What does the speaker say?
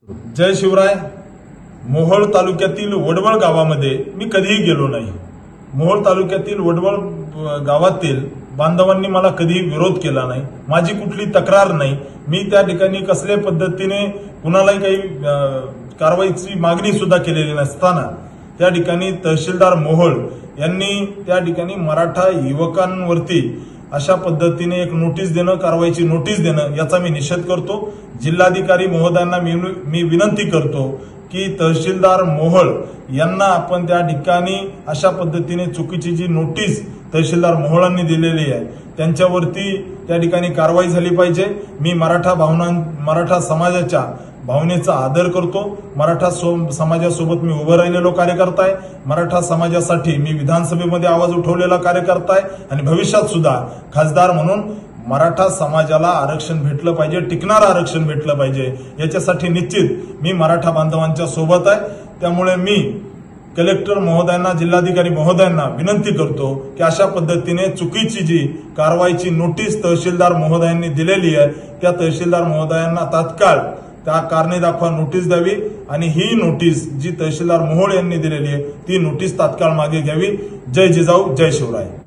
जय शिवराय। मोहोळ तालुक्यातील वडवळ गावामध्ये मी कधीही गेलो नाही। मोहोळ तालुक्यातील वडवळ गावातील बांधवांनी मला कधी विरोध केला नाही, माझी कुठली तक्रार नाही। मी त्या ठिकाणी कसल्या पद्धतीने कुणालाही काही कारवाईची मागणी सुद्धा केलेली नसताना त्या ठिकाणी तहसीलदार मोहोळ यांनी त्या ठिकाणी मराठा युवकांवरती अशा पद्धतीने एक नोटीस देणं, कारवाईची नोटीस देणं याचा मी निषेध करतो। जिल्हाधिकारी महोदयांना मी विनंती करतो की तहसीलदार मोहोळ यांना आपण त्या ठिकाणी अशा पद्धतीने चुकीची जी नोटीस तहसीलदार मोहोळांनी दिलेली आहे त्यांच्यावरती त्या ठिकाणी कारवाई झाली पाहिजे। मी मराठा समाजाच्या भावनेचा आदर करतो। मराठा समाजासोबत मी उभं राहिलेलो कार्यकर्ता आहे। मराठा समाजासाठी मी विधानसभेमध्ये आवाज उठवलेला कार्यकर्ता आहे आणि भविष्यात सुद्धा खासदार म्हणून मराठा समाजाला आरक्षण भेटलं पाहिजे, टिकणारं आरक्षण भेटलं पाहिजे, याच्यासाठी निश्चित मी मराठा बांधवांच्या सोबत आहे। त्यामुळे मी कलेक्टर महोदयांना, जिल्हाधिकारी महोदयांना विनंती करतो की अशा पद्धतीने चुकीची जी कारवाईची नोटीस तहसीलदार महोदयांनी दिलेली आहे त्या तहसीलदार महोदयांना तात्काळ त्या कारणे दाखवा नोटीस द्यावी आणि ही नोटीस जी तहसीलदार मोहोळ यांनी दिलेली आहे ती नोटीस तात्काळ मागे घ्यावी। जय जिजाऊ, जय शिवराय।